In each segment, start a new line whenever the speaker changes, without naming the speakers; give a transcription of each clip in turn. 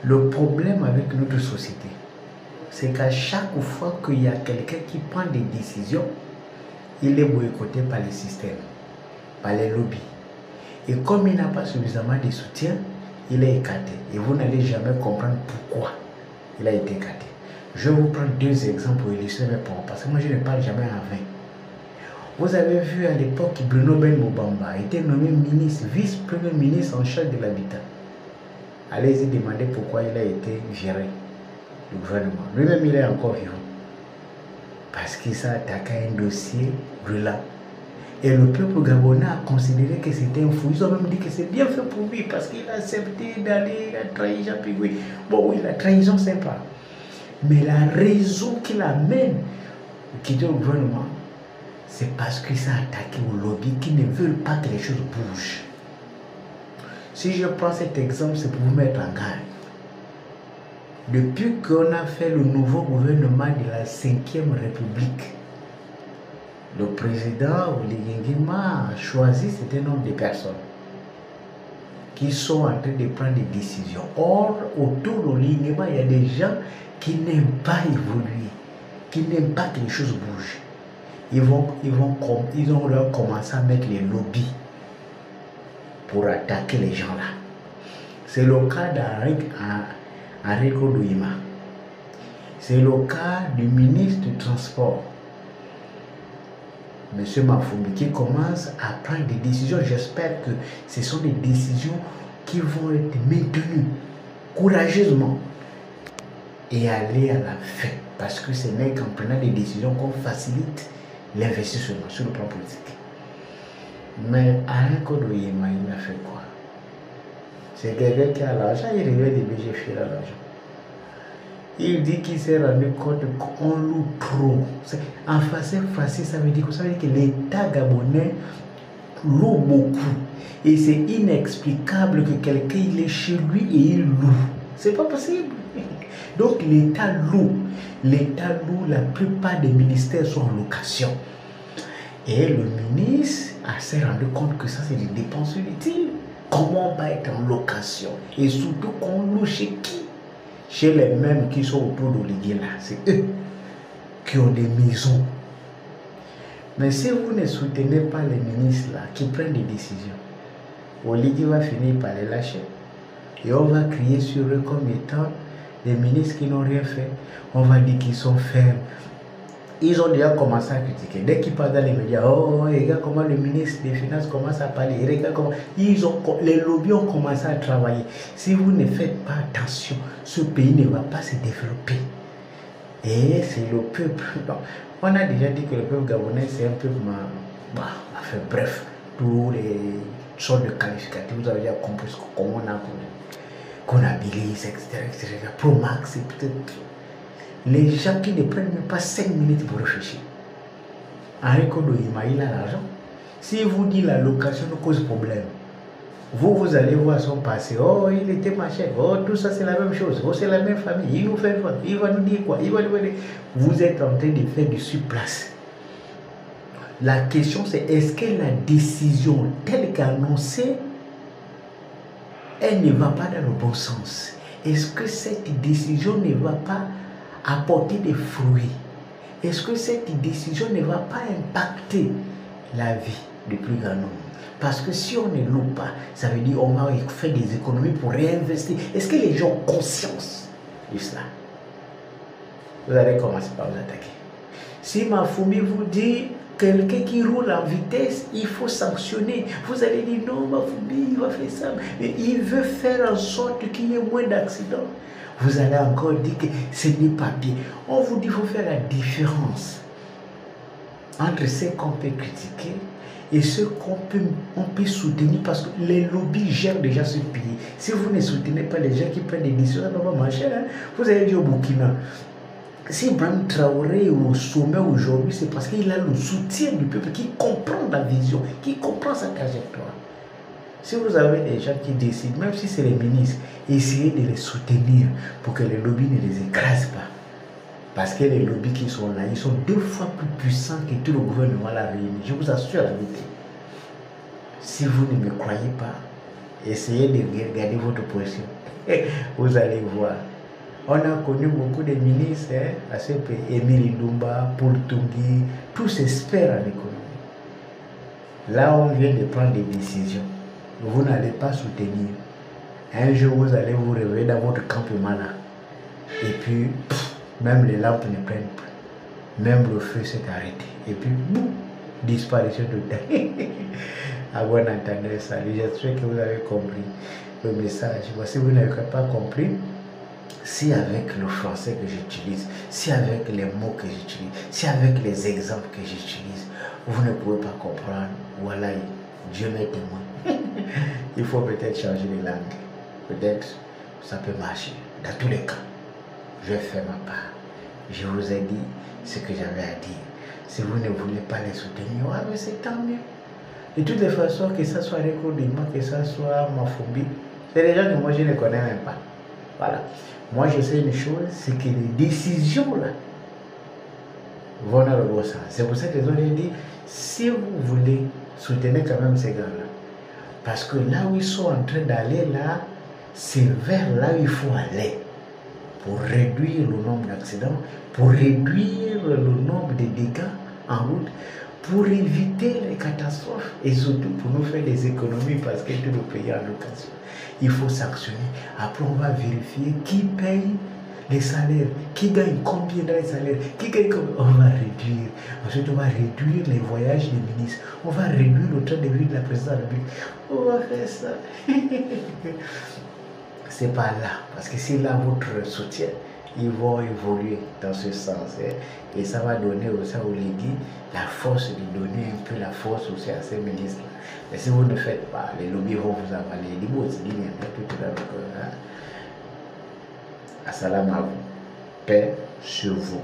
Le problème avec notre société, c'est qu'à chaque fois qu'il y a quelqu'un qui prend des décisions, il est boycotté par le système, par les lobbies. Et comme il n'a pas suffisamment de soutien, il est écarté. Et vous n'allez jamais comprendre pourquoi il a été écarté. Je vais vous prendre deux exemples pour illustrer mes propos, parce que moi je ne parle jamais en vain. Vous avez vu à l'époque Bruno Ben Moubamba a été nommé ministre, vice-premier ministre en charge de l'habitat. Allez-y demander pourquoi il a été viré du gouvernement. Lui-même il est encore vivant. Parce qu'il s'est attaqué à un dossier brûlant. Et le peuple gabonais a considéré que c'était un fou. Ils ont même dit que c'est bien fait pour lui parce qu'il a accepté d'aller trahir Jean-Pierre. Bon oui, la trahison c'est pas. Mais la raison qui l'amène à quitter le gouvernement, c'est parce qu'il s'est attaqué au lobby qui ne veulent pas que les choses bougent. Si je prends cet exemple, c'est pour vous mettre en garde. Depuis qu'on a fait le nouveau gouvernement de la 5e République, le président Oligui Nguema a choisi un certain nombre de personnes qui sont en train de prendre des décisions. Or, autour d'Oligui Nguema, il y a des gens qui n'aiment pas évoluer, qui n'aiment pas que les choses bougent. Ils ont leur commencé à mettre les lobbies pour attaquer les gens là. C'est le cas d'Enrico Douima. C'est le cas du ministre du Transport, M. Mafumbi, qui commence à prendre des décisions. J'espère que ce sont des décisions qui vont être maintenues courageusement et aller à la fin. Parce que ce n'est qu'en prenant des décisions qu'on facilite l'investissement sur le plan politique. Mais Enrico Douima, il a fait quoi? C'est quelqu'un qui a l'argent, il revient des BGF à l'argent. Il dit qu'il s'est rendu compte qu'on loue trop. En français, ça veut dire que l'État gabonais loue beaucoup. Et c'est inexplicable que quelqu'un il est chez lui et il loue. C'est pas possible. Donc l'État loue. L'État loue, la plupart des ministères sont en location. Et le ministre s'est rendu compte que ça c'est des dépenses inutiles. Comment on va être en location? Et surtout qu'on loue chez qui? Chez les mêmes qui sont autour d'Oligui là. C'est eux qui ont des maisons. Mais si vous ne soutenez pas les ministres là qui prennent des décisions, Oligui va finir par les lâcher. Et on va crier sur eux comme étant des ministres qui n'ont rien fait. On va dire qu'ils sont fermes. Ils ont déjà commencé à critiquer. Dès qu'ils parlent dans les médias, oh, regarde comment le ministre des Finances commence à parler. Regarde comment les lobbies ont commencé à travailler. Si vous ne faites pas attention, ce pays ne va pas se développer. Et c'est le peuple. Donc, on a déjà dit que le peuple gabonais, c'est un peuple. Enfin, bref, tous les sortes de qualificatifs, vous avez déjà compris comment on a qu'on habilise, etc. Promax, c'est peut-être. Les gens qui ne prennent même pas 5 minutes pour réfléchir. Enrico Douima, il a l'argent. Si vous dites la location ne cause problème, vous allez voir son passé. Oh, il était machin. Oh, tout ça c'est la même chose. Oh, c'est la même famille. Il nous fait quoi? Il va nous dire quoi? Vous êtes en train de faire du surplace. La question c'est est-ce que la décision telle qu'annoncée, elle ne va pas dans le bon sens? Est-ce que cette décision ne va pas apporter des fruits? Est-ce que cette décision ne va pas impacter la vie du plus grand nombre? Parce que si on ne loue pas, ça veut dire qu'on va faire des économies pour réinvestir. Est-ce que les gens ont conscience de cela? Vous allez commencer par vous attaquer. Si Mafumbi vous dit quelqu'un qui roule en vitesse, il faut sanctionner. Vous allez dire non, Mafumbi, il va faire ça. Mais il veut faire en sorte qu'il y ait moins d'accidents. Vous allez encore dire que ce n'est pas bien. On vous dit qu'il faut faire la différence entre ce qu'on peut critiquer et ce qu'on peut soutenir parce que les lobbies gèrent déjà ce pays. Si vous ne soutenez pas les gens qui prennent des décisions, ça ne va pas marcher. Hein? Vous avez dit au Burkina, si Ibrahim Traoré est au sommet aujourd'hui, c'est parce qu'il a le soutien du peuple qui comprend la vision, qui comprend sa trajectoire. Si vous avez des gens qui décident, même si c'est les ministres, essayez de les soutenir pour que les lobbies ne les écrasent pas. Parce que les lobbies qui sont là, ils sont 2 fois plus puissants que tout le gouvernement l'a réuni. Je vous assure la vérité. Si vous ne me croyez pas, essayez de regarder votre position. Vous allez voir. On a connu beaucoup de ministres, à ce pays, Émile Ndumba, Paul Tungi, tous experts en économie. Là, on vient de prendre des décisions. Vous n'allez pas soutenir. Un jour, vous allez vous réveiller dans votre campement là. Et puis, même les lampes ne prennent plus. Même le feu s'est arrêté. Et puis, boum, disparition totale. À bon entendeur, salut. J'espère que vous avez compris le message. Si vous n'avez pas compris, si avec le français que j'utilise, si avec les mots que j'utilise, si avec les exemples que j'utilise, vous ne pouvez pas comprendre, voilà, Dieu m'est témoin. Il faut peut-être changer de langue. Peut-être ça peut marcher. Dans tous les cas, je fais ma part. Je vous ai dit ce que j'avais à dire. Si vous ne voulez pas les soutenir, ouais, mais c'est tant mieux. De toutes les façons, que ça soit Recordement, que ça soit ma phobie, c'est des gens que moi je ne connais même pas. Voilà. Moi je sais une chose, c'est que les décisions là vont dans le bon sens. C'est pour ça que les autres disent, si vous voulez, soutenez quand même ces gars-là. Parce que là où ils sont en train d'aller là, c'est vers là où il faut aller. Pour réduire le nombre d'accidents, pour réduire le nombre de dégâts en route, pour éviter les catastrophes et surtout pour nous faire des économies parce que tout le pays en location. Il faut sanctionner. Après, on va vérifier qui paye les salaires, qui gagne combien dans les salaires, qui gagne combien. On va réduire. Ensuite, on va réduire les voyages des ministres. On va réduire le train de vie de la présidente de la République. On va faire ça. C'est pas là. Parce que c'est là votre soutien. Ils vont évoluer dans ce sens. Et ça va donner aussi aux ligues la force de donner un peu la force aussi à ces ministres. Mais si vous ne faites pas, les lobbies vont vous avaler. Les mots, c'est tout Assalamu alaikum. Paix sur vous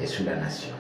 et sur la nation.